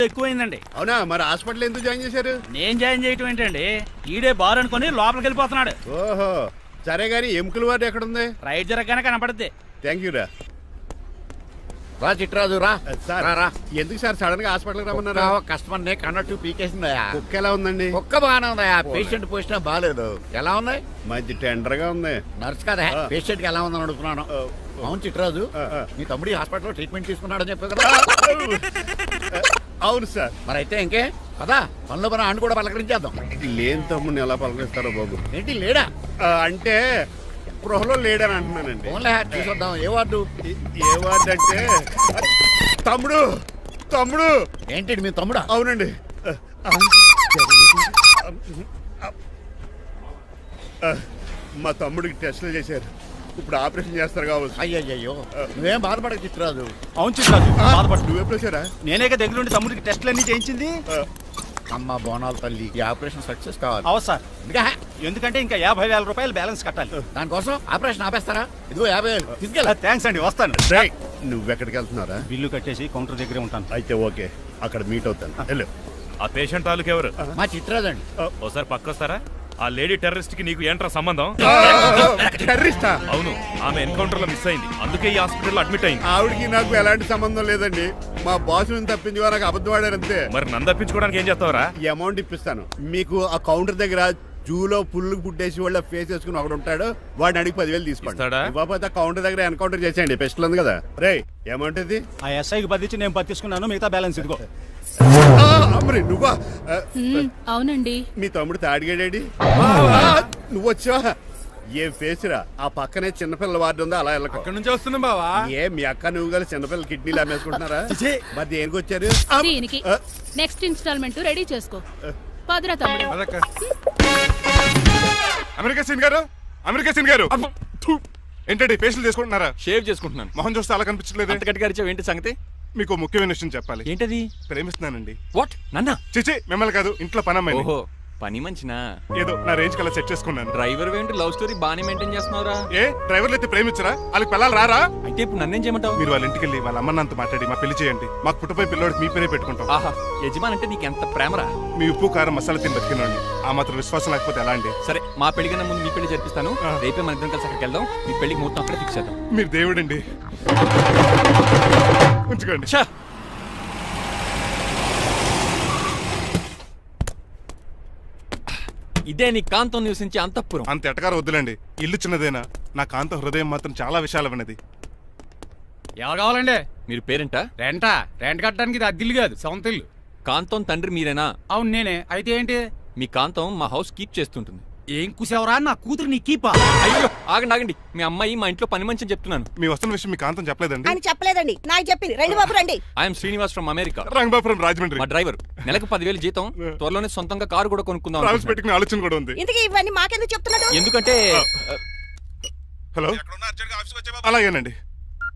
ఎక్కువైందండి. అవునా? మరి హాస్పిటల్ ఎందుకు జాయిన్ చేశారు? నేను జాయిన్ చేయటం ఏంటండి, ఈడే బార్ అనుకుని లోపలికి వెళ్ళిపోతున్నాడు. ఓహో, సరే గాని ఎముకల వార్డు ఎక్కడుంది? రైట్ జరగగానే కనపడుద్ది. థ్యాంక్ యూ రా. రా చిట్రాజు రా. సార్ ఎందుకు సార్ సడన్ గా హాస్పిటల్ రమ్మన్నారా? కస్టమర్ నే కన్నట్టు పీకేసిందయా. కుక్క ఎలా ఉందండి? కుక్క బాగానే ఉందయా, పేషెంట్ పొజిషన్ బాగాలేదు. ఎలా ఉంది? మంచి టెండర్ గా ఉంది. నర్స్ కదా పేషెంట్ కి ఎలా ఉందని అడుగుతున్నాను. అవును చిట్రాజు, మీ తమ్ముడి హాస్పిటల్లో ట్రీట్మెంట్ తీసుకున్నాడని చెప్పావు కదా. అవును సార్. మరి అయితే ఇంకే కదా పనులు పని ఆండు కూడా పలకరించేద్దాం. లేని తమ్ముడిని ఎలా పలకరిస్తారో బాబు. ఏంటి లేడా? అంటే గృహలో లేడని అంటున్నానండి. ఓన్లీ చూసొద్దాం. ఏ వార్డు? ఏ వార్డు అంటే తమ్ముడు. తమ్ముడు ఏంటి మీ తమ్ముడా? అవునండి. మా తమ్ముడికి టెస్టులు చేశారు, ఇప్పుడు ఆపరేషన్ చేస్తారు కావచ్చు. అయ్యయ్యో, నువ్వేం బాధపడక చిట్రాజు. అవును చిట్రాజు, బాధపడు. నువ్వు ఎప్పుడు వచ్చారా? నేనే దగ్గర ఉండి తమ్ముడికి టెస్టులు అన్ని చేయించింది. అమ్మ బోనాల తల్లి, ఈ ఆపరేషన్ సక్సెస్ కావాలి. అవు సార్, ఎందుకంటే ఇంకా 50,000 రూపాయలు బ్యాలెన్స్ కట్టాలి. దానికోసం ఆపరేషన్ ఆపేస్తారా? ఇదిగో 50,000 తీసుకెళ్ళా. థ్యాంక్స్ అండి, వస్తాను. నువ్వెక్కడికి వెళ్తున్నారా? బిల్లు కట్టేసి కౌంటర్ దగ్గరే ఉంటాను. అయితే ఓకే, అక్కడ మీట్ అవుతాను. వెళ్ళు. ఆ పేషెంట్ తాలూకు ఎవరు? మా చిట్రాజు అండి. ఓసారి పక్కొస్తారా? ఆ లేడీ టెర్రరిస్ట్ కి నీకు ఏంట్రా సంబంధం? టెర్రరిస్టా? అవును, ఆమె ఎన్కౌంటర్ లో మిస్ అయింది, అందుకే ఈ హాస్పిటల్ అడ్మిట్ అయింది. ఆవిడికి నాకు ఎలాంటి సంబంధం లేదండి. మా బాస్ నుంచి తప్పించి నాకు అబద్ధం ఆడారు అంతే. మరి నన్ను తప్పించుకోవడానికి ఏం చేస్తావరా? ఈ అమౌంట్ ఇప్పిస్తాను మీకు. ఆ కౌంటర్ దగ్గర జూలో పుల్లు పుట్టేసి వాళ్ళ ఫేస్ వేసుకుని ఒకడు ఉంటాడు, వాడిని అడిగి 10,000 తీసుకోండి. ఇవ్వకపోతే కౌంటర్ దగ్గర ఎన్కౌంటర్ చేసేయండి. పెస్టల్ ఉంది కదా. రే అమౌంట్ ఇది. ఆ ఎస్ఐకి బదిలించి నేను తీసుకున్నాను, మిగతా బ్యాలెన్స్ ఇదిగో. అమ్మరి నువ్వా? అవునండి. మీ తమ్ముడు తాడిగాడేడి? నువ్వు వచ్చావా? ఏం ఫేస్ రా. ఆ పక్కనే చిన్నపిల్లల వార్డు ఉందా, అలా వెళ్ళకు. అక్కడ నుంచి వస్తున్నాం బావా. ఏ మీ అక్క నువ్వు గల చిన్నపిల్లల కిడ్నీలు అమ్మేసుకుంటున్నారా? మరి దేనికి వచ్చారు? దీనికి నెక్స్ట్ ఇన్స్టాల్మెంట్ రెడీ చేసుకో. పదరా తమ్ముడు. అమెరికా సీన్ గారు, అమెరికా సీన్ గారు ఏంటండి ఫేషియల్ చేసుకుంటున్నారా? షేవ్ చేసుకుంటున్నాను. మొహం చూస్తే అలా కనిపించలేదు. అంత గట్టిగా అరిచావు, ఏంటి సంగతి? మీకు ముఖ్యమైన విషయం చెప్పాలి. ఏంటది? ప్రేమిస్తున్నానండి. వాట్? నన్నా? చిచి, మిమ్మల్ని కాదు, ఇంట్లో పనమ్మాయి. ఓహో, పని మంచినా? ఏదో నా రేంజ్ కల్లా సెట్ చేసుకున్నాను. డ్రైవర్ ఏంటి లవ్ స్టోరీ బాగానే మెయింటైన్ చేస్తున్నావురా? ఏ డ్రైవర్లు అయితే ప్రేమించరా? వాళ్ళకి పిల్లలు రారా? అయితే ఇప్పుడు నన్నేం చేయమంటావు? మీరు వాళ్ళ ఇంటికి వెళ్ళి వాళ్ళ అమ్మన్నంత మాట్లాడి మా పెళ్లి చేయండి. మాకు పుట్టపోయి పిల్లోడికి మీ పేరే పెట్టుకుంటాం. ఆహా, యజమాన్ అంటే నీకు ఎంత ప్రేమరా? మీ ఉప్పు కారం మసాలా తిని బతికినండి. ఆ మాత్రం విశ్వాసం లేకపోతే ఎలా అండి? సరే, మా పెళ్లి కన్నా ముందు మీ పెళ్లి జరిపిస్తాను. రేపే మన ఇద్దరం కలిసి అక్కడికి వెళ్దాం. మీ పెళ్లికి మొత్తం అక్కడే ఫిక్స్ చేద్దాం. మీరు దేవుడండి. ఉంచుకోండి. ఇదే నీ కాంతం నివసించే అంతఃపురం. అంత ఎటకారం వద్దులండి, ఇల్లు చిన్నదేనా, నా కాంత హృదయం మాత్రం చాలా విశాలమైనది. ఎవరు కావాలండి? మీరు పేరెంటా? రెంటా? రెంట్ కట్టడానికి ఇది అద్దిల్లు కాదు, సొంత ఇల్లు. కాంతం తండ్రి మీరేనా? అవును నేనే. అయితే ఏంటి? మీ కాంతం మా హౌస్ కీప్ చేస్తుంటుంది. ఏం కూసేవరా? నా కూతురు నీ కీపా? అయ్యో ఆగండి ఆగండి, మీ అమ్మాయి మా ఇంట్లో పని మంచి చెప్తున్నాను. మీ వస్తున్న విషయం మీ కాంతం చెప్పలేదండి? ఆయన చెప్పలేదండి, నాకు చెప్పింది. రండి బాబు రండి. I'm Srinivas from America. Rangabapuram Rajahmundry. మా డ్రైవర్. నెలకు 10,000 జీతం. త్వరలోనే సొంతంగా కారు కూడా కొనుక్కుందాం. ట్రావెల్స్ పెట్టుకునే ఆలోచన కూడా ఉంది. ఇంతకీ ఇవన్నీ మాకెందుకు చెప్తున్నాడు? ఎందుకంటే హలో, అలాగేనండి.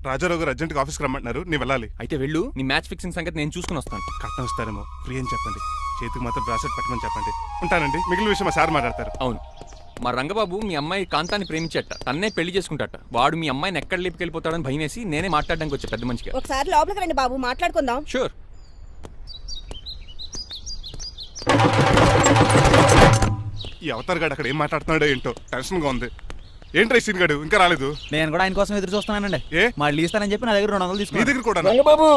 రాజారావు గారు అర్జెంట్ గా ఆఫీస్కి రమ్మంటున్నారు, నీ వెళ్ళాలి. అయితే వెళ్ళు, నీ మ్యాచ్ ఫిక్సింగ్ సంగతి నేను చూసుకుని వస్తాను. కట్నం ఇస్తారేమో, ఫ్రీ అని చెప్పండి. చేతికి మాత్రం బ్రాసెట్ పెట్టమని చెప్పండి. ఉంటానండి. మిగిలిన విషయం మా సార్ మాట్లాడతారు. అవును, మా రంగబాబు మీ అమ్మాయి కాంతాన్ని ప్రేమించట, తన్నే పెళ్లి చేసుకుంటాట. వాడు మీ అమ్మాయిని ఎక్కడ లేపుకెళ్ళిపోతాడని భయం వేసి నేనే మాట్లాడడానికి వచ్చా పెద్ద మనిషిగా. ఒకసారి లోపలికి రండి బాబు, మాట్లాడుకుందాం. షూర్. ఈ అవతార్ గాడు అక్కడ ఏం మాట్లాడుతున్నాడో ఏంటో టెన్షన్ గా ఉంది. ఏంట్రా సీన్ గాడు ఇంకా రాలేదు? నేను కూడా ఆయన కోసం ఎదురు చూస్తున్నానండి. ఏ మళ్ళీ ఇస్తానని చెప్పి నా దగ్గర 200 మీ తీసుకున్నా. దగ్గర కూడా? రంగబాబు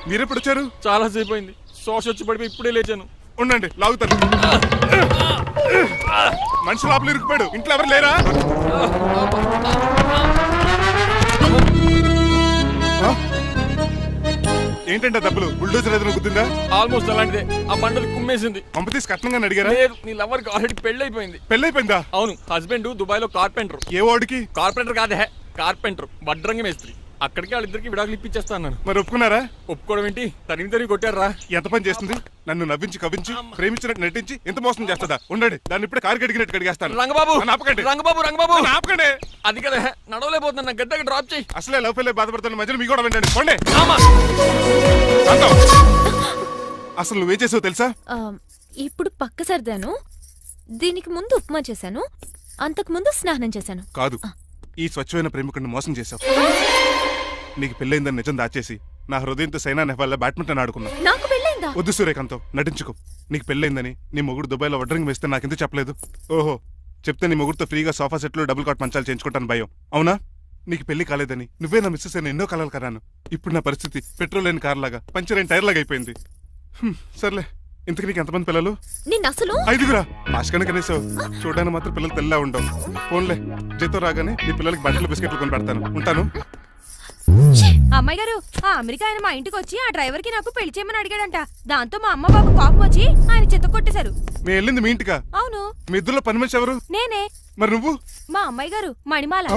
మీరెప్పుడు వచ్చారు? చాలా సేపు అయింది. శోష వచ్చి పడిపోయి ఇప్పుడే లేచాను. ఉండండి, లాగుతాను. మనిషి లోపల ఇరుక్కుపోయాడు. ఇంట్లో ఎవరు లేరా? ఏంటంటే డబ్బులు బుల్డోజర్ ఏదైనా గుర్తుందా? ఆల్మోస్ట్ అలాంటిదే. ఆ బండలు కుమ్మేసింది. పంప తీసి కట్నంగా అడిగారా? లేదు, నీ లవర్ కి ఆల్రెడీ పెళ్ళైపోయింది. పెళ్ళైపోయిందా? అవును, హస్బెండ్ దుబాయ్ లో కార్పెంటర్. ఏ వాడికి? కార్పెంటర్ కాదే, కార్పెంటర్, వడ్రంగి మేస్త్రి. అక్కడికి వాళ్ళిద్దరికి విడాకులు ఇప్పించేస్తాను. మరి ఒప్పుకున్నారా? ఒప్పుకోవడం ఏంటి, తరిమి కొట్టారా? ఎంత పని చేస్తుంది? నన్ను నవ్వించి కవించి ప్రేమించినట్టు నటించి ఎంత మోసం చేస్తుందా? ఉండండి, దాన్ని ఇప్పుడే కారు కడిగినట్టు కడిగేస్తాను. రంగబాబు ఆపకండి. రంగబాబు ఆపకండి. అది కదా, నడవలేకపోతున్నా, గద్దకి డ్రాప్ చేయి. అసలే లవ్ ఫెయిల్ బాధపడుతున్న మధ్యలో మీ కూడా వెంటండి. పోండి. అసలు నువ్వే చేసావు తెలుసా? ఇప్పుడు పక్క సర్దాను. దీనికి ముందు ఉప్మా చేశాను, అంతకు ముందు స్నానం చేశాను. కాదు, ఈ స్వచ్ఛమైన ప్రేమికుడిని మోసం చేశావు. నీకు పెళ్ళైందని నిజం దాచేసి నా హృదయంతో సైనా నెహ్వాల్ బ్యాడ్మింటన్ ఆడుకున్నా. నాకు పెళ్ళైందా? వద్దు సూర్యకాంతం, నటించుకో. నీకు పెళ్ళైందని నీ మొగుడు దుబాయ్లో వడ్రింగ్ వేస్తే నాకెందుకు చెప్పలేదు? ఓహో, చెప్తే నీ మొగుడుతో ఫ్రీగా సోఫా సెట్లు డబుల్ కాట్ మంచాలు చేయించుకుంటాను భయం. అవునా? నీకు పెళ్లి కాలేదని నువ్వే నా మిస్సెస్ అని ఎన్నో కలలు కరాను. ఇప్పుడు నా పరిస్థితి పెట్రోల్ లేని కార్ లాగా, పంచర్ అయిన టైర్ లాగా అయిపోయింది. సర్లే, ఇంతకు నీకు ఎంతమంది పిల్లలు? నేను అసలు 5గురా. ఆశకనే కనీసం చూడడానికి మాత్రం పిల్లలు తెల్లా ఉండవు. ఫోన్లే, జీతం రాగానే నీ పిల్లలకి బట్టలు బిస్కెట్లు కొని పెడతాను. ఉంటాను. అమ్మాయి గారు, ఆ అమెరికా ఆయన మా ఇంటికి వచ్చి ఆ డ్రైవర్ కి నాకు పెళ్లి చేయమని అడిగాడంట. దాంతో మా అమ్మ బాబు కోపం వచ్చి ఆయన చెత్త కొట్టేశారు. మేము వెళ్ళింది మీ ఇంటికా? అవును. మీ ఇద్దరులో పని మనిషి ఎవరు? నేనే. మరి నువ్వు? మా అమ్మాయి గారు మణిమాల.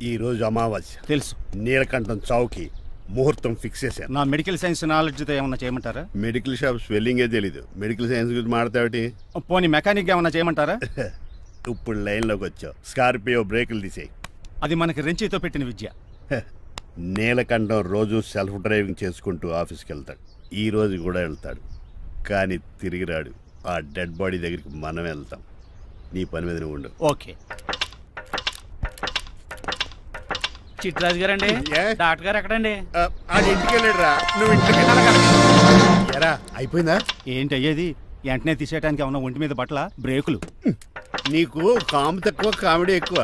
ఈ రోజు అమావాస్య తెలుసు. నీలకంఠం చౌకి ముహూర్తం ఫిక్స్ చేశాను. నా మెడికల్ సైన్స్ నాలెడ్జ్తో ఏమన్నా చేయమంటారా? మెడికల్ షాప్ స్వెల్లింగే తెలీదు, మెడికల్ సైన్స్ గురించి మాడతావిటి? పోనీ మెకానిక్ ఏమన్నా చేయమంటారా? ఇప్పుడు లైన్లోకి వచ్చావు. స్కార్పియో బ్రేకులు తీసేయి. అది మనకి రెంచితో పెట్టిన విద్య. నీలకంఠం రోజు సెల్ఫ్ డ్రైవింగ్ చేసుకుంటూ ఆఫీస్కి వెళ్తాడు. ఈ రోజు కూడా వెళ్తాడు, కానీ తిరిగి రాడు. ఆ డెడ్ బాడీ దగ్గరికి మనం వెళ్తాం. నీ పని మీద నువ్వు ఉండు. ఓకే. చిట్రాజు గారండి, ఏ? డాక్టర్ గారు ఎక్కడండి? అది ఇంటికి వెళ్ళాడు రా. నువ్వు ఇంటికి ఎరా అయిపోయిందా? ఏంటి అయ్యేది? వెంటనే తీసేయడానికి ఏమన్నా ఒంటి మీద బట్టల బ్రేకులు? నీకు కాము తక్కువ, కామెడీ ఎక్కువ.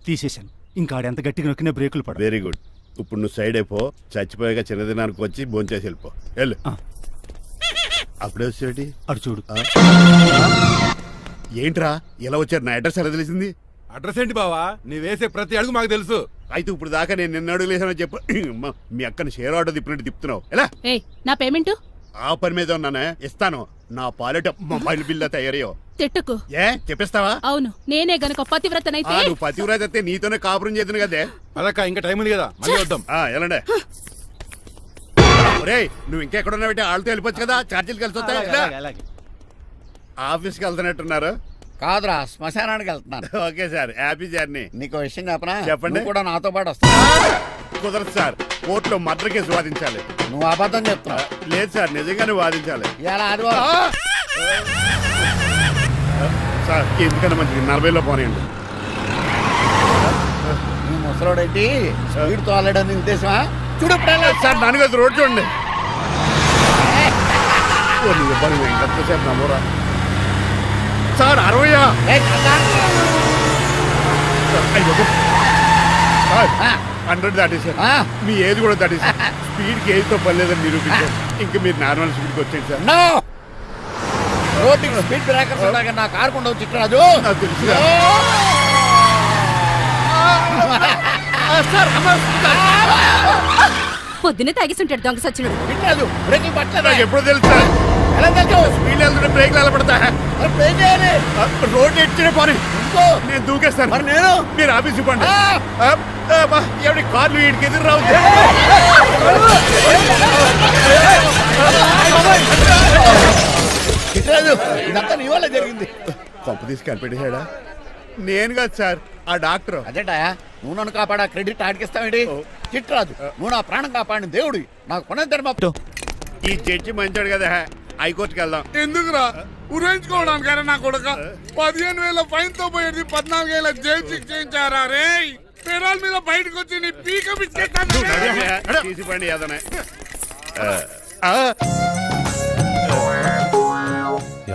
తీసేశాను. ఇంకా ఆడెంత గట్టిగా నొక్కిన బ్రేకులు పడ. Very good. ఇప్పుడు నువ్వు సైడ్ అయిపో. చచ్చిపోయాక చిన్నదినానికి వచ్చి భోంచేసి వెళ్ళిపో. వెళ్ళు. అప్పుడే వచ్చేటి అటు చూడు. ఏంట్రా ఇలా వచ్చారు? నా అడ్రస్ ఎలా తెలిసింది? అడ్రస్ ఏంటి బావా? నీ వేసే ప్రతి అడుగు మాకు తెలుసు. అయితే ఇప్పుడు దాకా నేను నిన్న అడుగులేసానో చెప్పు. మీ అక్కని షేర్ ఆర్డర్ తిప్పినట్టు తిప్పుతున్నావు. ఎలా? నా పేమెంట్ ఆ పని మీద ఉన్నానే, ఇస్తాను. నా పాలెట మొబైల్ బిల్ తయారయ్యో. తిట్టుకు. ఏ చెప్పిస్తావా? అవును, నేనే గనక పతివ్రతనైతే. నువ్వు పతివ్రత అయితే నీతోనే కాపురం చేద్దును కదే. అదక్క, ఇంకా టైం ఉంది కదా, మళ్ళీ వద్దాం. ఎలాండే ఒరేయ్, నువ్వు ఇంకెక్కడున్నా పెట్టి వాళ్ళతో వెళ్ళిపోవచ్చు కదా, ఛార్జీలు కలిసి వస్తాయి. ఆఫీస్కి వెళ్తున్నట్టున్నారు. కాదురా, శ్మశానానికి వెళ్తున్నాను. Okay sir, happy journey. నీకు విషయం చెప్పనా? చెప్పండి. నువ్వు కూడా నాతో పాటు వస్తా. కుదరదు సార్, కోర్టులో మర్డర్ కేసు వాదించాలి. నువ్వు అబద్ధం చెప్తున్నావు. లేదు సార్, నిజంగానే వాదించాలి. ఇలా ఆదివారం సార్, ఎందుకన్నా మంచిది 40లో పోనీయండి. నువ్వు ముసలోడేంటి స్పీడ్ తోలడని ఉద్దేశమా? చూడు సార్, నన్ను కదా రోడ్ చూడండి. ఎంతసేపు నమ్మరా సార్? 60 100 దాటేశారు. మీ ఏది కూడా దాటేశారు. స్పీడ్కి ఏదితో పని లేదని నిరూపించారు. ఇంకా మీరు నార్మల్ స్పీడ్కి వచ్చేది సార్. రోడ్డు స్పీడ్ బ్రేకర్స్ ఉండగా నా కారు కొండ చిట్రాజు. నాకు తెలుసు పొద్దున్నే తాగిస్తుంటాడు దొంగ సచ్చినుడు. చిట్రాజు బ్రేకులు పట్టలేదు. నాకు ఎప్పుడో తెలుసు సార్. ఎలా తెలుసు? స్పీడ్ వెళ్తుంటే బ్రేక్లు ఎలా పడతా? రోడ్డు ఎట్టినే పోనీ నేను దూకేస్తాను. మరి నేను? మీరు ఆఫీస్ ఇవ్వండి. ఎవరి కార్లు వీడికి ఎదురు రావు. చిట్రాజు, ఇదంతా నీ వల్ల జరిగింది. కొంప తీసి కనిపెట్టేశాడా? నేను కాదు సార్, ఆ డాక్టర్. అదేటా, నువ్వు నన్ను కాపాడా క్రెడిట్ ఆడికిస్తావేంటి? చిట్రాజు, నువ్వు నా ప్రాణం కాపాడిన దేవుడి. నాకు పునర్ధర్మ. ఈ జడ్జి మంచాడు కదా, హైకోర్టుకి వెళ్దాం. ఎందుకురా ఉరేంచుకోవడానికి? నా కొడుక 15,000 ఫైన్ తో పోయేది 14 ఏళ్ళ జైలు శిక్ష చేయించారా రే? పెరాల్ మీద బయటకు వచ్చి నీ పీక బిచ్చేస్తాను. తీసిపండి ఏదనే.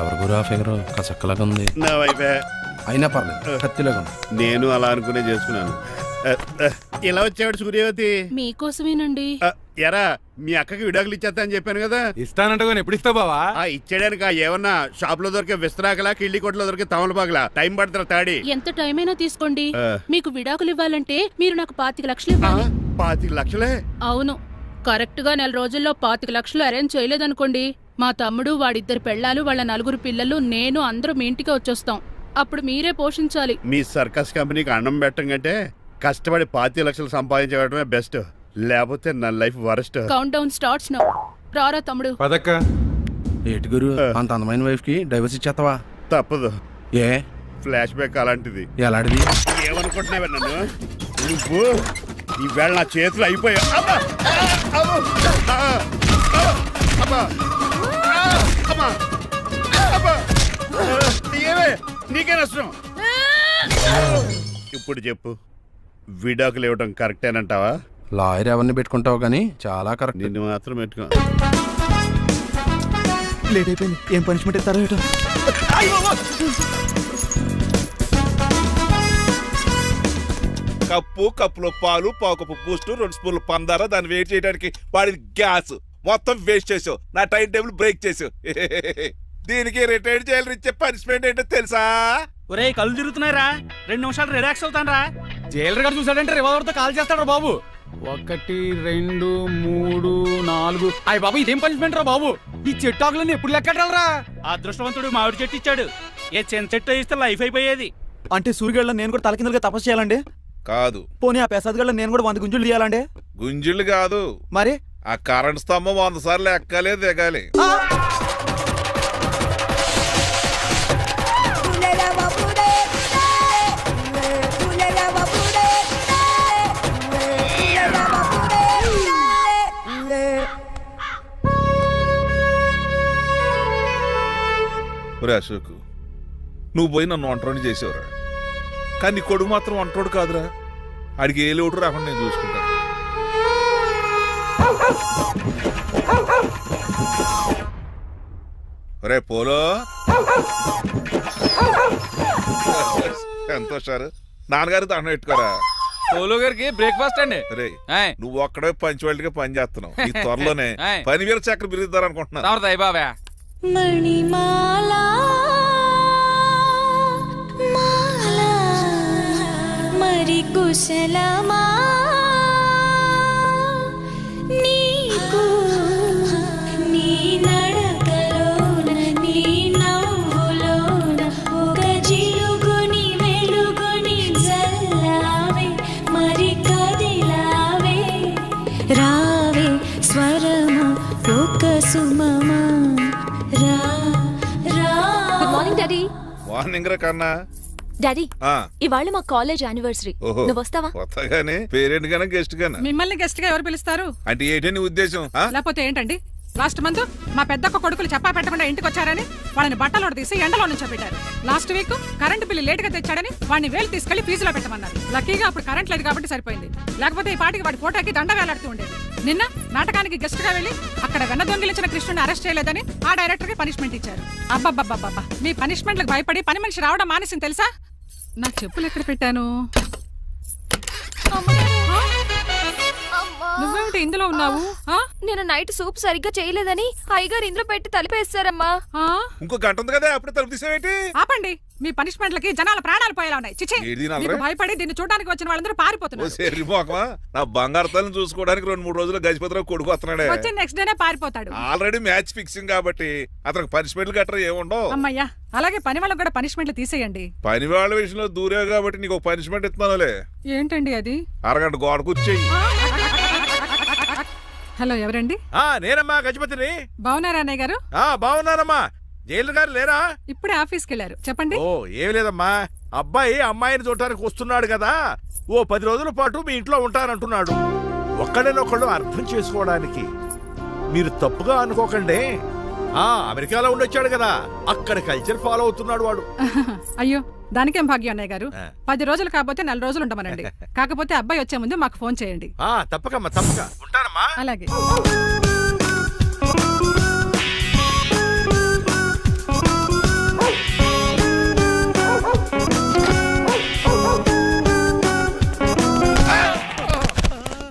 ఎవరు గురా ఫిగర్ కసక్కలాగా ఉంది. నా వైపే అయినా పర్లేదు, కత్తిలాగా ఉంది. నేను అలా అనుకునే చేసుకున్నాను. ఇలా వచ్చాడు సూర్యవతి. మీకోసమేనండి. ఎరా, మీ అక్కకి విడాకులు ఇచ్చేస్తా అని చెప్పాను కదా. ఇస్తానంటే ఎప్పుడు ఇస్తావు బావా? ఇచ్చేయడానికి ఏమన్నా షాప్ లో దొరికే విస్తరాకలా, కిళ్ళి కొట్లో దొరికే తమలపాకలా టైం పడతారా? తాడి ఎంత టైం అయినా తీసుకోండి. మీకు విడాకులు ఇవ్వాలంటే మీరు నాకు 25 లక్షలు ఇవ్వాలి. 25 లక్షలే? అవును. కరెక్ట్ గా 4 రోజుల్లో 25 లక్షలు అరేంజ్ చేయలేదనుకోండి, మా తమ్ముడు, వాడిద్దరు పెళ్ళాలు, వాళ్ళ 4 పిల్లలు, నేను అందరూ మీ ఇంటికి వచ్చేస్తాం. అప్పుడు మీరే పోషించాలి. మీ సర్కస్ కంపెనీకి అన్నం పెట్టం కంటే కష్టపడి 25 లక్షలు సంపాదించడమే బెస్ట్. లేకపోతే నా life worst. Count down starts now. రారా తమ్ముడు. పదక్క. ఏటి గురు, అంత అందమైన వైఫ్ కి డైవర్స్ ఇచ్చేస్తావా? తప్పదు. ఏ ఫ్లాష్ బ్యాక్ అలాంటిది. ఎలాంటిది? ఏమనుకుంటున్నావే నన్ను నువ్వు? ఈవేళ నా చేతులు అయిపోయా. నీకే నష్టం. ఇప్పుడు చెప్పు, విడాకులు ఇవ్వడం కరెక్టేనంటావా? లాయర్ ఎవరిని పెట్టుకుంటావు కానీ చాలా కరెక్ట్. నిన్ను మాత్రం పెట్టుకో. లేట్ అయిపోయింది. ఏం పనిష్మెంట్ ఇస్తారో ఏటో. కప్పులో పాలు, పావు కప్పు బూస్ట్, 2 స్పూన్లు పందార, దాన్ని వెయిట్ చేయడానికి వాడి గ్యాస్ మొత్తం వేస్ట్ చేసావు. నా టైం టేబుల్ బ్రేక్ చేసావు. దీనికి రిటైర్డ్ జైలు ఇచ్చే పనిష్మెంట్ ఏంటో తెలుసా? ఒరే కళ్ళు తిరుగుతున్నాయిరా, 2 నిమిషాలు రిలాక్స్ అవుతానరా. జైలర్ గారు చూసాడంటే రివాల్వర్ తో కాల్ చేస్తాడు బాబు. 1 2 3 4. అయ్య బాబు ఇదేం పనిష్మెంట్ రా బాబు? ఈ చెట్టాకులన్నీ ఎప్పుడు లెక్కట్రా? అదృష్టవంతుడు మామిడి చెట్టు ఇచ్చాడు. ఏ చిన్న చెట్టు ఇస్తే లైఫ్ అయిపోయేది. అంటే సూర్యగడ్డ నేను కూడా తలకిందులుగా తపస్సు చేయాలండి? కాదు. పోనీ ఆ పెసాద్ నేను కూడా 100 గుంజులు తీయాలండి? గుంజిళ్ళు కాదు, మరి ఆ కరెంట్ స్తంభం 100 సార్లు ఎక్కాలి దిగాలి. అశోక్, నువ్వు పోయి నన్ను ఒంటరిని చేసేవరా, కానీ నీ కొడుకు మాత్రం ఒంటరోడు కాదురా. ఆడికి ఏ లోటు రాకుండా నేను చూసుకుంటాను. రే పోలో, ఎంత సార్ నాన్నగారి దండం పెట్టుకోరా. పోలో గారికి బ్రేక్ఫాస్ట్ అండి. రే నువ్వు ఒక్కడే పంచువాళ్ళకి పని చేస్తున్నావు. ఈ త్వరలోనే 10,000 చక్ర బిరుద్దారు అనుకుంటున్నా. బాబా మణిమాలా మరి కుశలమా నీకు నీ నడకలోన నీ నవ్వులోన ఒక జిలుగుని వెలుగుని జల్లావే మరి కదిలావే రావే స్వరమా ఒక సుమమా రా రా. Good morning daddy. మార్నింగ్ రా కన్నా. డాడీ ఇవాళ మా కాలేజ్ యానివర్సరీ, నువ్వు వస్తావా? వస్తాగానే పేరెంట్ గానా గెస్ట్ గానా? మిమ్మల్ని గెస్ట్ గా ఎవరు పిలుస్తారు? అంటే ఏంటి నీ ఉద్దేశం? లేకపోతే ఏంటండి, లాస్ట్ మంత్ మా పెద్దక్క కొడుకులు చెప్పా పెట్టకుండా ఇంటికి వచ్చారని వాళ్ళని బట్టలోడు తీసి ఎండలో నుంచోబెట్టారు. Last week current bill late గా తెచ్చాడని వాడిని వేలు తీసుకెళ్లి ఫీజులో పెట్టమన్నారు. లక్కీగా అప్పుడు కరెంట్ లేదు కాబట్టి సరిపోయింది, లేకపోతే ఈ పాటికి వాడి ఫోటోకి దండ వేలాడుతూ ఉండేది. నిన్న నాటకానికి గెస్ట్ గా వెళ్లి అక్కడ వెన్న దొంగిలించిన కృష్ణుని అరెస్ట్ చేయలేదని ఆ డైరెక్టర్ కి పనిష్మెంట్ ఇచ్చారు. అబ్బబ్బబ్బబ్బా, మీ పనిష్మెంట్లకు భయపడి పని మనిషి రావడం మానేసింది తెలుసా? నా చెప్పులు ఎక్కడ పెట్టాను? నువ్వేమిటి ఇందులో ఉన్నావు? నేను నైట్ సూప్ సరిగ్గా చేయలేదని అయ్యగారు ఇందులో పెట్టి తలిపేస్తారమ్మా. ఇంకో గంట ఉంది కదా, అప్పుడే తలుపు తీసేవేంటి? ఆపండి, మీ పనిష్మెంట్లకి జనాల ప్రాణాలు పోయేలా ఉన్నాయి. చిచి, మీకు భయపడి దీన్ని చూడడానికి వచ్చిన వాళ్ళందరూ పారిపోతున్నారు. నా బంగారు తల్లిని చూసుకోవడానికి 2-3 రోజులు గజపతిరావు కొడుకు వస్తున్నాడే. వచ్చి నెక్స్ట్ డేనే పారిపోతాడు. ఆల్రెడీ మ్యాచ్ ఫిక్సింగ్ కాబట్టి అతనికి పనిష్మెంట్లు గట్రా ఏముండవు. అమ్మయ్యా, అలాగే పని వాళ్ళకి కూడా పనిష్మెంట్లు తీసేయండి. పని వాళ్ళ విషయంలో దూరేవు కాబట్టి నీకు పనిష్మెంట్ ఇస్తున్నానులే. ఏంటండి అది? అరగంట గోడ కూర్చేయి. హలో, ఎవరండి? నేనమ్మా గజపతిని. బాగున్నారా అన్నయ్య గారు? బాగున్నానమ్మా. జైలు గారు లేరా? ఇప్పుడే ఆఫీస్కి వెళ్ళారు. చెప్పండి. ఓ ఏం లేదమ్మా, అబ్బాయి అమ్మాయిని చూడటానికి వస్తున్నాడు కదా, ఓ 10 రోజుల పాటు మీ ఇంట్లో ఉంటానంటున్నాడు. ఒక్కడనొక్కడు అర్థం చేసుకోవడానికి మీరు తప్పుగా అనుకోకండి. అమెరికాలో ఉండొచ్చాడు కదా, అక్కడ కల్చర్ ఫాలో అవుతున్నాడు వాడు. అయ్యో, దానికేం భాగ్యం అన్నయ్య గారు. 10 రోజులు కాకపోతే 4 రోజులు ఉండమనండి. కాకపోతే అబ్బాయి వచ్చే ముందు మాకు ఫోన్ చేయండి. తప్పకమ్మా, తప్పక ఉంటానమ్మా. అలాగే.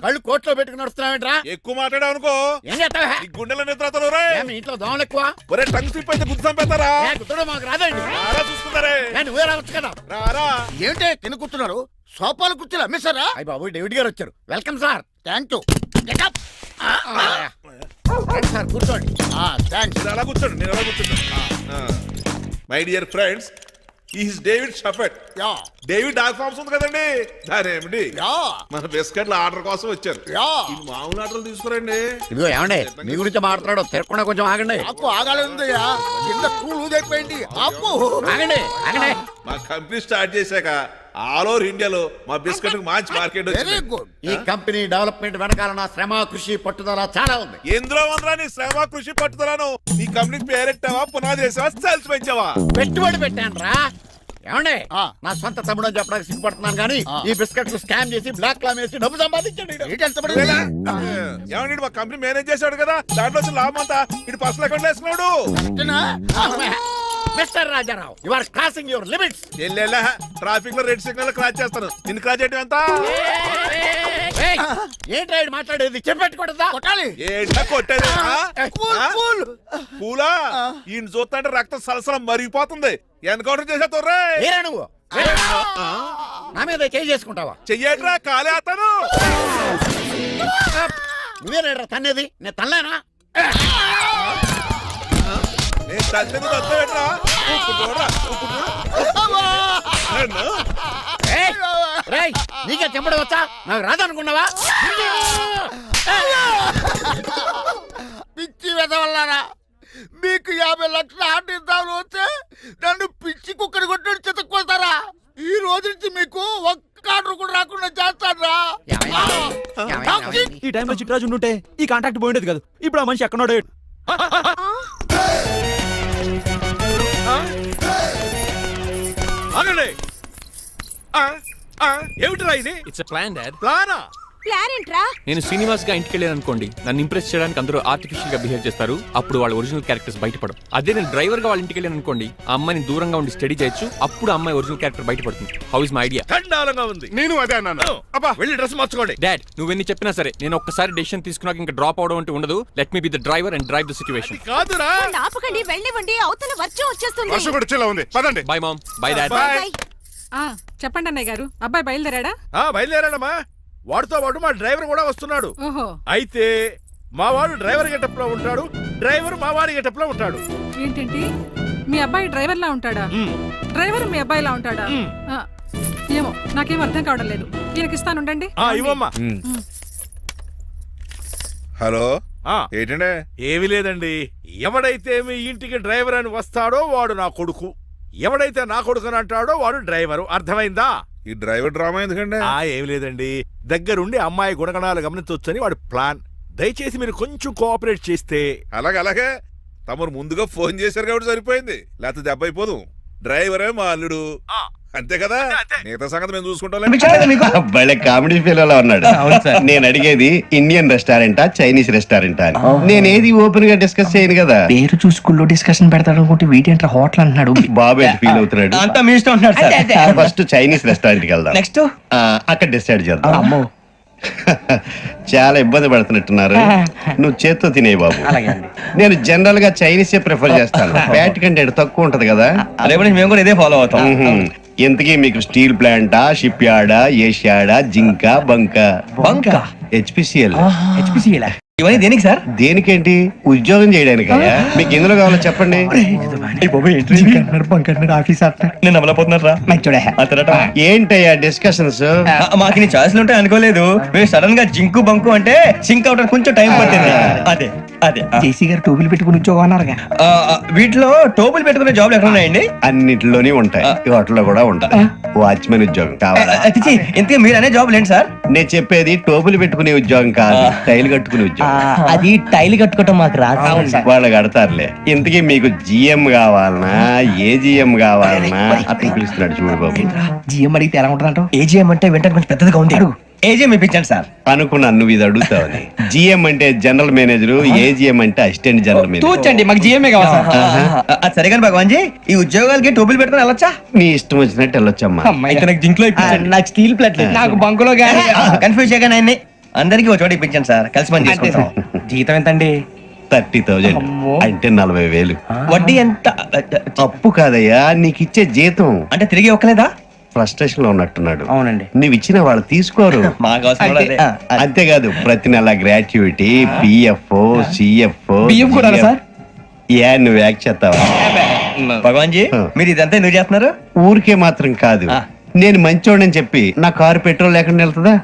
కళ్ళు కోట్లో పెట్టుకుని నడుస్తున్నావేంట్రా? ఎక్కువ మాట్లాడావు అనుకో ఏం చేస్తావా? గుండెల నిద్రతలు ఇంట్లో దోమలు ఎక్కువ. ఒరే టంగ్ స్లిప్ అయితే గుర్తు చంపేస్తారా? గుర్తుడు మాకు రాదండి. చూసుకున్నారే, నువ్వే రావచ్చు కదా. రారా. ఏంటే కింద కూర్చున్నారు? సోఫాలు కూర్చోలు అమ్మేశారా? అయ్యి బాబు, డేవిడ్ గారు వచ్చారు. Welcome sir. Thank you sir. కూర్చోండి. థ్యాంక్స్. అలా కూర్చోండి, నేను అలా కూర్చుంటాను. My dear friends, is David షఫెట్. డేవిడ్ డాగ్ ఫార్మ్స్ ఉంది కదండి, దానేమిటి మన బిస్కెట్ల ఆర్డర్ కోసం వచ్చారు. మామూలు ఆర్డర్లు తీసుకురండి. ఇదిగో ఏమండి, మీ గురించి మాట్లాడు, తిరగకుండా కొంచెం ఆగండి. ఆపు, ఆగాలి. కింద స్క్రూ లూజ్ అయిపోయింది. ఆపు, ఆగండి ఆగండి. మా కంపెనీ స్టార్ట్ చేశాక ఆల్ ఓవర్ ఇండియాలో మా బిస్కెట్ మంచి మార్కెట్ వెరీ గుడ్. ఈ కంపెనీ డెవలప్మెంట్ వెనకాల నా శ్రమ, కృషి, పట్టుదల చాలా ఉంది. ఎందులో ఉందిరా నీ శ్రమ, కృషి, పట్టుదలను? నీ కంపెనీకి పేరెట్టావా, పునాది వేసావా, సేల్స్ పెంచావా? పెట్టుబడి పెట్టాను రా. ఏమండి నా సొంత తమ్ముడు అని చెప్పడానికి సిగ్గుపడుతున్నాను కానీ ఈ బిస్కెట్లు స్కామ్ చేసి బ్లాక్ క్లామ్ వేసి డబ్బు సంపాదించండి. ఏమండి మా కంపెనీ మేనేజ్ చేశాడు కదా, దాంట్లో వచ్చిన లాభం అంతా ఇటు పర్సనల్ అకౌంట్ వేసుకున్నాడు. Mister Rajarao you are crossing your limits. ఎల్లెల్లా ట్రాఫిక్ లో రెడ్ సిగ్నల్ క్రాస్ చేస్తాను, నిన్ను క్రాస్ చేయడం ఎంత? ఏంట్రా ఈడు మాట్లాడేది? చెప్పెట్టుకోవద్దా? కొట్టాలి. ఏంటా కొట్టేది? పూలా ఈయన చూస్తుంటే రక్తం సలసలం మరిగిపోతుంది. ఎన్కౌంటర్ చేసేతోర్రే ఏరా నువ్వు నా మీద చేయి చేసుకుంటావా? చెయ్యట్రా కాలే అతను. నువ్వేనా తన్నేది? నేను తనలేనా? నేను తల్లిని వద్దరా. నీకే చెంపడం వచ్చా? నాకు రాదనుకున్నావా? పిచ్చి వెదవల్లారా, మీకు 50 లక్షలు ఆటిద్దామని వస్తే నన్ను పిచ్చి కుక్కడి కొట్టి చితక్కొస్తారా? ఈ రోజు నుంచి మీకు ఒక్క ఆర్డర్ కూడా రాకుండా చేస్తారా? ఈ టైంలో చిట్రాజు ఉంటే ఈ కాంటాక్ట్ పోయిండేది కాదు. ఇప్పుడు ఆ మనిషి ఎక్కడో ఆగండి. ఏమిటిరా ఇది? It's plan dad. ప్లానా? ప్లాన్ ఏంట్రా? నేను శ్రీనివాస్ గా ఇంటికి వెళ్ళాను అనుకోండి, నన్ను ఇంప్రెస్ చేయడానికి అందరూ ఆర్టిఫిషియల్ గా బిహేవ్ చేస్తారు. అప్పుడు వాళ్ళ ఒరిజినల్ క్యారెక్టర్స్ బయటపడవు. అదే నేను డ్రైవర్ గా వాళ్ళ ఇంటికి వెళ్ళాను అనుకోండి, ఆ అమ్మాయిని దూరంగా ఉండి స్టడీ చేయొచ్చు. అప్పుడు ఆ అమ్మాయి ఒరిజినల్ క్యారెక్టర్ బయటపడుతుంది. How is my idea? ఖండాలంగా ఉంది. నేను అదే అన్నాను. అబ్బా వెళ్ళి డ్రెస్ మార్చుకోండి. డాడ్ నువ్వెన్ని చెప్పినా సరే నేను ఒక్కసారి డెసిషన్ తీసుకున్నాక ఇంకా డ్రాప్ అవడం అంటే ఉండదు. Let me be the driver and drive the situation. కాదురా, ఆపకండి, వెళ్ళివ్వండి, అవతల వర్షం వచ్చేస్తుంది. వర్షం కూడా వచ్చేలా ఉంది. పదండి. Bye mom. Bye dad. చెప్పండి అన్నయ్య గారు, అబ్బాయి బయలుదేరాడా? బయలుదేరాడమ్మా. వాడితో పాటు మా డ్రైవర్ కూడా వస్తున్నాడు. ఓహో, అయితే మా వాడు డ్రైవర్ గెటప్ లో ఉంటాడు, డ్రైవర్ మా వాడి గెటప్ లో ఉంటాడు. ఏంటంటే మీ అబ్బాయి డ్రైవర్ లా ఉంటాడా? డ్రైవర్ మీ అబ్బాయిలా ఉంటాడా? ఏమో నాకేం అర్థం కావడం లేదు. ఈయనకి ఇస్తాను, ఉండండి. ఇవ్వమ్మా. హలో ఏంటంటే? ఏమీ లేదండి. ఎవడైతే మీ ఇంటికి డ్రైవర్ అని వస్తాడో వాడు నా కొడుకు, ఎవడైతే నా కొడుకు అని అంటాడో వాడు డ్రైవరు. అర్థమైందా? ఈ డ్రైవర్ డ్రామా ఎందుకంటే? ఏమి లేదండి, దగ్గరుండి అమ్మాయి గుణగణాలు గమనించొచ్చని వాడి ప్లాన్. దయచేసి మీరు కొంచెం కోఆపరేట్ చేస్తే. అలాగే తమరు ముందుగా ఫోన్ చేశారు కాబట్టి సరిపోయింది, లేకపోతే దెబ్బ అయిపోదు. డ్రైవరే మా అల్లుడు, అంతే కదా. మిగతా సంగతి మేము చూసుకుంటాం. భలే కామెడీ ఫీల్ అలా ఉన్నాడు. నేను అడిగేది ఇండియన్ రెస్టారెంటా చైనీస్ రెస్టారెంటా అని. నేనేది ఓపెన్ గా డిస్కస్ చేయను కదా. పేరు చూసుకుల్లో డిస్కషన్ పెడతాడు అనుకుంటే వీటేంట్రా హోటల్ అంటున్నాడు. బాబు ఎంత ఫీల్ అవుతున్నాడు? అంతా మీ ఇష్టం అంటున్నాడు. ఫస్ట్ చైనీస్ రెస్టారెంట్ కి వెళ్దాం. నెక్స్ట్ అక్కడ డిసైడ్ చేద్దాం. అమ్మో చాలా ఇబ్బంది పడుతున్నట్టున్నారు. నువ్వు చేత్తో తినే బాబు. నేను జనరల్ గా చైనీసే ప్రిఫర్ చేస్తాను. ఫ్యాట్ కంటెంట్ తక్కువ ఉంటది కదా. మేము కూడా ఇదే ఫాలో అవుతాం. ఇంతకీ మీకు స్టీల్ ప్లాంటా, షిప్ యార్డా, ఏషియాడా, జింక, బంకా? హెచ్పిసిఎల్. ఇవన్నీ దేనికి సార్? దేనికేంటి? ఉద్యోగం చేయడానికి. మీకు ఎందులో కావాలో చెప్పండి. ఏంటయ్యా డిస్కషన్స్? మాకు నీ ఛాయిస్లు ఉంటాయి అనుకోలేదు. మీరు సడన్ గా జింకు బంకు అంటే సింక్ అవడానికి కొంచెం టైం పట్టింది. అదే అదే జేసీ గారు టోపులు పెట్టుకుని ఉద్యోగం అన్నారుగా. వీటిలో టోపులు పెట్టుకునే జాబ్లు ఎక్కడ ఉన్నాయండి? అన్నిటిలోనే ఉంటాయి, హోటల్లో కూడా ఉంటాయి. వాచ్మెన్ ఉద్యోగం కావాలా? ఇంతకీ మీరు అనే జాబ్ ఏంటి సార్? నేను చెప్పేది టోపులు పెట్టుకునే ఉద్యోగం కాదు, టైల్ కట్టుకునే ఉద్యోగం. అది టైల్ కట్టుకోవటం మాకు రాదు. వాళ్ళు కడతారులే. ఇంతకీ మీకు జిఎం కావాలనా, ఏజిఎం కావాలనా? అతను పిలుస్తున్నాడు చూడు బాబు. జిఎం అడిగితే ఎలా ఉంటుందంట? ఏజిఎం అంటే వెంటనే కొంచెం పెద్దదిగా ఉంది. ఏజిఎం ఇప్పించండి సార్. అనుకున్నాను నువ్వు ఇది అడుగుతావని. జిఎం అంటే జనరల్ మేనేజర్, ఏజిఎం అంటే అసిస్టెంట్ జనరల్ మేనేజర్. తూచండి, మాకు జిఎంఏ కావాలి సార్. అది సరే కానీ భగవాన్ జీ, ఈ ఉద్యోగాలకి టోపులు పెట్టుకుని వెళ్ళొచ్చా? నీ ఇష్టం వచ్చినట్టు వెళ్ళొచ్చమ్మా. నాకు జింక్ లో నాకు స్టీల్ ప్లేట్, నాకు బంకులో గానీ కన్ఫ్యూజ్ చేయగానే ఆయన్ని అందరికి ఒక చోట ఇప్పించండి సార్. కలిసి పని చేసుకుంటాం. జీతం ఎంతండి? 30,000 అంటే 40,000. వడ్డీ ఎంత? అప్పు కాదయ్యా, నీకు ఇచ్చే జీతం. అంటే తిరిగి ఒక్కలేదా? ఫ్రస్ట్రేషన్ లో ఉన్నట్టున్నాడు. అవునండి. నువ్వు ఇచ్చిన వాళ్ళు తీసుకోరు. అంతేకాదు ప్రతి నెల గ్రాట్యుటీ, పిఎఫ్, సిఎఫ్ కూడా సార్. నువ్వు యాక్ చేస్తావా? భగవాన్ జీ, మీరు ఇదంతా ఎందుకు చేస్తున్నారు? ఊరికే మాత్రం కాదు, నేను మంచోడని చెప్పి నా కారు పెట్రోల్ లేకుండా వెళ్తుందా?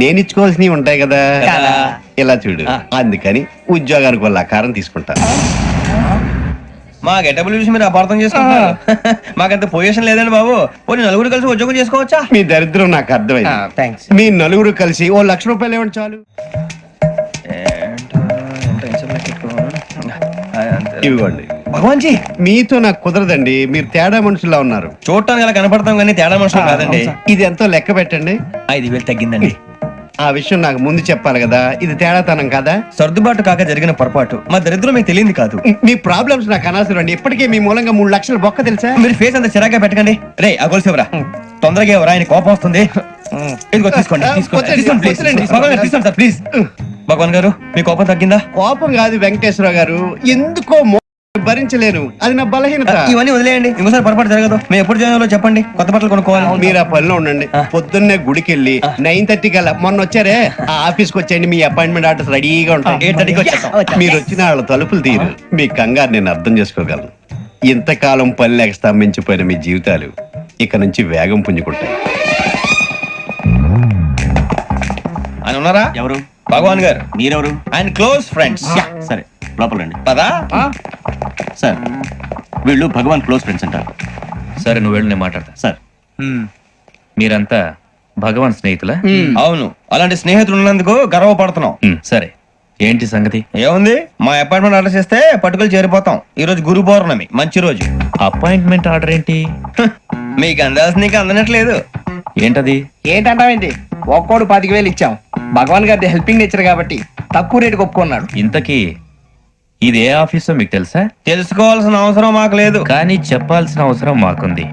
నేను ఇచ్చుకోవాల్సినవి ఉంటాయి కదా. ఇలా చూడు, అందుకని ఉద్యోగానికి వాళ్ళ ఆకారం తీసుకుంటా. మా గెటబుల్ చూసి మీరు అపార్థం చేసుకుంటున్నారు. మాకంత పొజిషన్ లేదండి బాబు. పోనీ నలుగురు కలిసి ఉద్యోగం చేసుకోవచ్చా? మీ దరిద్రం నాకు అర్థమైంది. మీ నలుగురు కలిసి ఓ 1,00,000 రూపాయలు ఇవ్వండి చాలు. ఇవ్వండి. భగవాన్ జీ మీతో నాకు కుదరదండి, మీరు తేడా మనుషుల్లా ఉన్నారు. చూడటానికి అలా కనపడతాం కానీ తేడా మనుషులు కాదండి. ఇది ఎంతో లెక్క పెట్టండి. 5,000 తగ్గిందండి. ఆ విషయం నాకు ముందు చెప్పాలి కదా, ఇది తేడాతనం కదా. సర్దుబాటు కాక జరిగిన పొరపాటు. మా దరిద్రం మీకు తెలియంది కాదు. మీ ప్రాబ్లమ్స్ నాకు అనవసరం అండి. ఇప్పటికే మీ మూలంగా 3 లక్షల బొక్క తెలుసా. మీరు ఫేస్ అంత చిరాగ్గా పెట్టకండి. రే ఆ గొలుసు ఎవరా, తొందరగా ఎవరా, ఆయన కోపం వస్తుంది. ఇదిగో తీసుకోండి, తీసుకోండి సార్ ప్లీజ్. భగవాన్ గారు మీ కోపం తగ్గిందా? కోపం కాదు వెంకటేశ్వర గారు, ఎందుకో భరించలేను, అది నా బలహీనత. ఇవన్నీ వదిలేయండి, ఇంకోసారి పొరపాటు జరగదు. మేము ఎప్పుడు జాయిన్ అవ్వాలో చెప్పండి, కొత్త బట్టలు కొనుక్కోవాలి. మీరు ఆ పనిలో ఉండండి. పొద్దున్నే గుడికి వెళ్ళి 9:30 కల్లా, మొన్న వచ్చారే ఆ ఆఫీస్కి వచ్చేయండి. మీ అపాయింట్మెంట్ ఆర్డర్స్ రెడీగా ఉంటాయి. 8:30కి వచ్చేస్తాం. మీరు వచ్చిన వాళ్ళ తలుపులు తీరు. మీ కంగారు నేను అర్థం చేసుకోగలను. ఇంతకాలం పని లేక స్తంభించిపోయిన మీ జీవితాలు ఇక నుంచి వేగం పుంజుకుంటాయి. ఆయన ఉన్నారా? ఎవరు? భగవాన్ గారు. మీరెవరు? ఆయన క్లోజ్ ఫ్రెండ్స్. సరే లోపల రండి. పదా సార్ వీళ్ళు భగవాన్ క్లోజ్ ఫ్రెండ్స్ అంటారు. సరే నువ్వు వెళ్ళు, నేను మాట్లాడతా. సార్ మీరంతా భగవాన్ స్నేహితులా? అవును, అలాంటి స్నేహితులు ఉన్నందుకు గర్వపడుతున్నాం. సరే ఏంటి సంగతి? ఏముంది, మా అపాయింట్మెంట్ ఆర్డర్ చేస్తే పట్టుకులు చేరిపోతాం. ఈ రోజు గురు పౌర్ణమి, మంచి రోజు. అపాయింట్మెంట్ ఆర్డర్ ఏంటి? మీకు అందాల్సిన నీకు అందనట్లేదు. ఏంటది? ఏంటంటావేంటి? ఒక్కోడు 10,000 ఇచ్చాం. భగవాన్ గారి హెల్పింగ్ నేచర్ కాబట్టి తక్కువ రేటుకి ఒప్పుకున్నాడు. ఇంతకీ ఇది ఏ ఆఫీసో మీకు తెలుసా? తెలుసుకోవాల్సిన అవసరం మాకు లేదు, కానీ చెప్పాల్సిన అవసరం మాకుంది.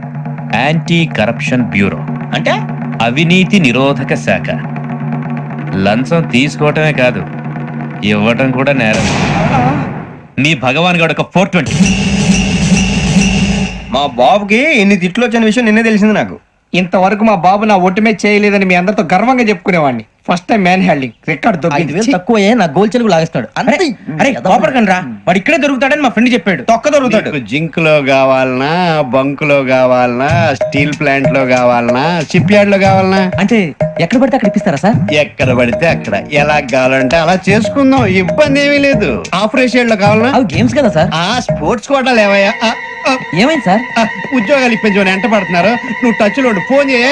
యాంటీ కరప్షన్ బ్యూరో, అంటే అవినీతి నిరోధక శాఖ. లంచం తీసుకోవటమే కాదు, ఇవ్వటం కూడా నేరం. మీ భగవాన్ గారు ఒక 420. మా బాబుకి ఇన్ని తిట్లు వచ్చిన విషయం నిన్నే తెలిసింది నాకు. ఇంతవరకు మా బాబు నా ఒట్టుమే చేయలేదని మీ అందరితో గర్వంగా చెప్పుకునేవాడిని. First time man handing record దొరికింది. తక్కువే నా గోల్ చెలుగు లాగేస్తాడు. అరే కోపడకండి రా, వాడు ఇక్కడే దొరుకుతాడని మా ఫ్రెండ్ చెప్పాడు. తొక్క దొరుకుతాడు. జింక్ లో కావాలనా, బంక్ లో కావాలనా, స్టీల్ ప్లాంట్ లో కావాలనా, షిప్ యార్డ్ లో కావాలనా? అంటే ఎక్కడ పడితే అక్కడ ఇప్పిస్తారా సార్? ఎక్కడ పడితే అక్కడ, ఎలా కావాలంటే అలా చేసుకుందాం, ఇబ్బంది ఏమీ లేదు. ఆపరేషన్ లో కావాలనా? అవి గేమ్స్ కదా సార్. ఆ స్పోర్ట్స్ కోటాలు ఏవయ్యా? ఏమైంది సార్? ఉద్యోగాలు ఇప్పించమని ఎంట పడుతున్నారు. నువ్వు టచ్ లో ఫోన్ చేయ.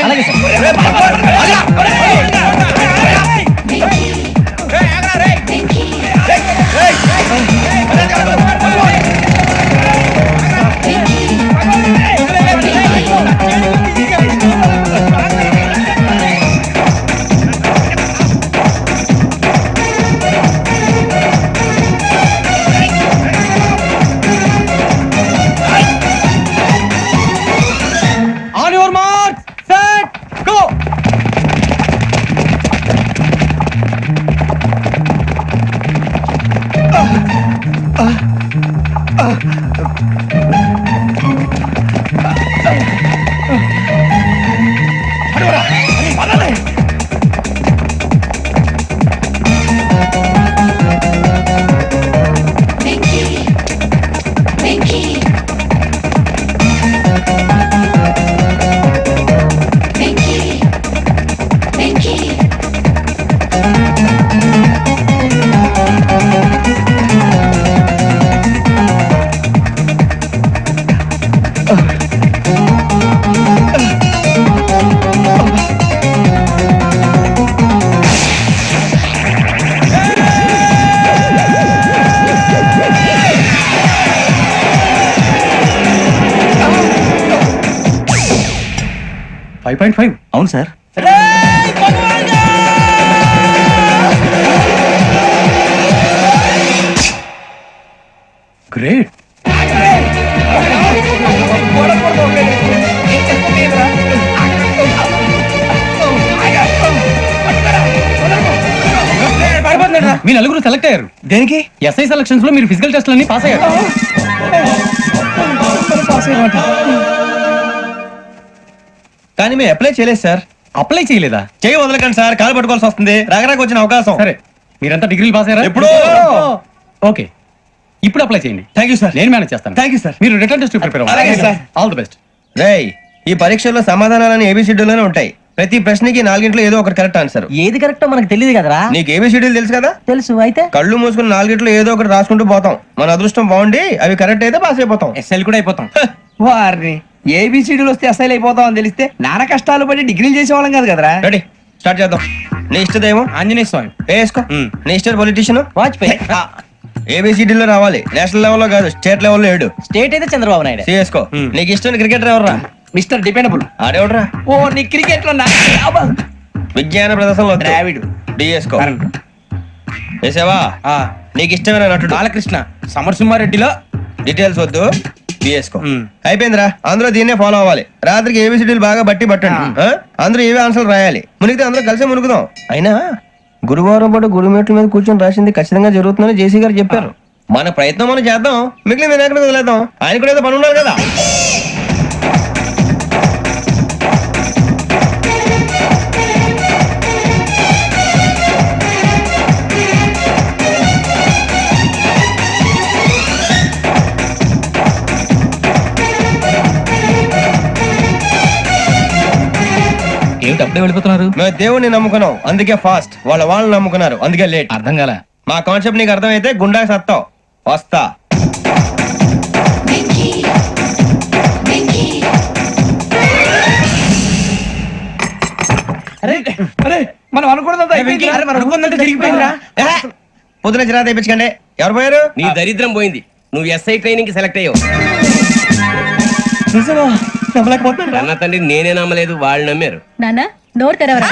On your mark, set, go. అవును సార్. గ్రేట్. మీ నలుగురు సెలెక్ట్ అయ్యారు. దేనికి? ఎస్ఐ సెలక్షన్స్ లో మీరు ఫిజికల్ టెస్ట్ అన్ని పాస్ అయ్యారు. కానీ మేము అప్లై చేయలేదు సార్. అప్లై చేయలేదా? చేయి వదలకండి సార్, కాలు పట్టుకోవాల్సి వస్తుంది. రాగరాకు వచ్చిన అవకాశం. సరే మీరంతా డిగ్రీలు పాస్ అయ్యారా? ఎప్పుడో. ఓకే, ఇప్పుడు అప్లై చేయండి. Thank you sir. నేను మేనేజ్ చేస్తాను. Thank you sir. మీరు రిటర్న్ టెస్ట్ ప్రిపేర్ అలాగే సార్. All the best. రేయ్, ఈ పరీక్షల్లో సమాధానాలని ఏబిసిడ్యూల్లోనే ఉంటాయి. ప్రతి ప్రశ్నకి 4 ఏదో ఒకటి కరెక్ట్ ఆన్సర్. ఏది కరెక్టో మనకు తెలియదు కదరా. నీకు ఏబిసిడ్యూల్ తెలుసు కదా? తెలుసు. అయితే కళ్ళు మూసుకుని 4 ఏదో ఒకటి రాసుకుంటూ పోతాం. మన అదృష్టం బాగుండి అవి కరెక్ట్ అయితే పాస్ అయిపోతాం. ఎస్ఎల్ కూడా అయిపోతాం. వారిని ఏబిసిడీలు వస్తే ఎస్ఐలు అయిపోతాం అని తెలిస్తే నాన్న కష్టాలు పడి డిగ్రీలు చేసేవాళ్ళం కాదు కదరా. రెడీ, స్టార్ట్ చేద్దాం. నీ ఇష్టదేమో ఆంజనేయ స్వామి. వేసుకో. నీ ఇష్ట పొలిటీషియన్ వాజ్పేయి. ఏబిసిడీలో రావాలి, నేషనల్ లెవెల్లో కాదు, స్టేట్ లెవెల్లో 7. స్టేట్ అయితే చంద్రబాబు నాయుడు. సిఎస్కో. నీకు ఇష్టం క్రికెటర్ ఎవర్రా? Mister dependable. ఆడేవడరా? ఓ నీ క్రికెట్ లో విజ్ఞాన ప్రదర్శనలో ద్రావిడు. డిఎస్కో. వేసావా? నీకు ఇష్టమైన నటుడు? బాలకృష్ణ. సమరసింహారెడ్డిలో డీటెయిల్స్ వద్దు, బిఎస్కో. అయిపోయిందిరా, అందరూ దీన్నే ఫాలో అవ్వాలి. రాత్రికి ఏబిసిడీలు బాగా పట్టండి. అందరూ ఏవే ఆన్సర్లు రాయాలి. మునిగితే అందరూ కలిసి మునుగుదాం. అయినా గురువారం పాటు గురుమేట్ల మీద కూర్చొని రాసింది ఖచ్చితంగా జరుగుతుందని జేసీ గారు చెప్పారు. మన ప్రయత్నం మనం చేద్దాం, మిగిలిన వినాయకుడిని వదిలేద్దాం. ఆయన కూడా ఏదో పని ఉండాలి కదా. ఏమిటి అప్పుడే వెళ్ళిపోతున్నారు? మేము దేవుడిని నమ్ముకున్నాం, అందుకే ఫాస్ట్. వాళ్ళని నమ్ముకున్నారు, అందుకే లేట్. అర్థం కాల. మా కాన్సెప్ట్ నీకు అర్థమైతే గుండా సత్తావు. వస్తా. మనం అనుకున్నదంతా తిరిగిపోయిందిరా. పొద్దున చిరా తెప్పించకండి. ఎవరు పోయారు? నీ దరిద్రం పోయింది. నువ్వు ఎస్ఐ ట్రైనింగ్ కి సెలెక్ట్ అయ్యావు. అన్న తండ్రి నేనే నమ్మలేదు, వాళ్ళు నమ్మారు. నాన్న నోరు తెరవరా.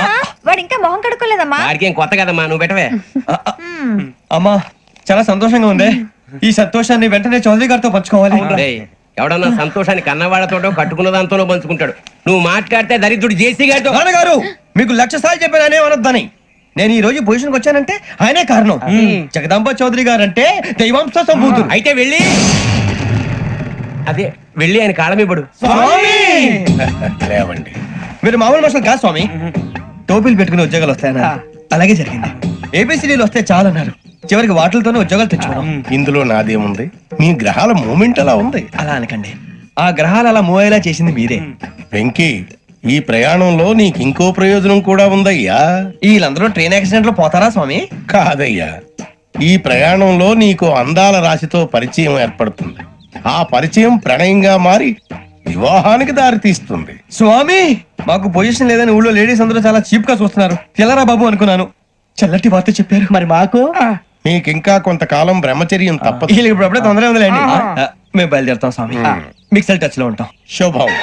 వాడు ఇంకా మొహం కడుక్కోలేదమ్మా. వాడికి ఏం కొత్త కదమ్మా, నువ్వు పెట్టవే. అమ్మా చాలా సంతోషంగా ఉంది. ఈ సంతోషాన్ని వెంటనే చౌదరి గారితో పంచుకోవాలి. డేయ్, ఎవడన్నా సంతోషాన్ని కన్నవాళ్లతోటో కట్టుకున్న దాంతోనో పంచుకుంటాడు. నువ్వు మాట్లాడితే దరిద్రుడు జేసీ గారితో. నాన్నగారు మీకు 1,00,000 సార్లు చెప్పాననే అనొద్దని. నేను ఈ రోజు పొజిషన్కి వచ్చానంటే ఆయనే కారణం. జగదాంబ చౌదరి గారు అంటే దైవాంశ సంభూతుడు. అయితే వెళ్ళి అదే వెళ్ళి ఆయన కాళమివ్వడు. లేవండి, మీరు మామూలు మనుషులు కాదు స్వామి. టోపీలు పెట్టుకుని ఉద్యోగాలు వస్తాయన్నారు, అలాగే జరిగింది. ఏబిసిడీలు వస్తే చాలన్నారు, చివరికి వాటిలతోనే ఉద్యోగాలు తెచ్చుకున్నాం. ఇందులో నాదేముంది? మీ గ్రహాల మూమెంట్ అలా ఉంది. అలా అనకండి, ఆ గ్రహాలు అలా మూవ్ అయ్యేలా చేసింది మీరే. వెంకీ, ఈ ప్రయాణంలో నీకు ఇంకో ప్రయోజనం కూడా ఉందయ్యా. వీళ్ళందరూ ట్రైన్ యాక్సిడెంట్ లో పోతారా స్వామి? కాదయ్యా, ఈ ప్రయాణంలో నీకు అందాల రాశితో పరిచయం ఏర్పడుతుంది. ఆ పరిచయం ప్రణయంగా మారి వివాహానికి దారితీస్తుంది. స్వామి మాకు పొజిషన్ లేదని ఊళ్ళో లేడీస్ అందరూ చాలా చీప్ గా చూస్తున్నారు. తెల్లరా బాబు అనుకున్నాను, చల్లటి వార్త చెప్పారు. మరి మాకు నీకింకా కొంతకాలం బ్రహ్మచర్యం తప్పదు. వీళ్ళకి ఇప్పుడు అప్పుడే తొందరగా ఉందిలేండి. మేము బయలుదేరుతాం స్వామి, మిక్సెల్ టచ్ లో ఉంటాం. శుభం.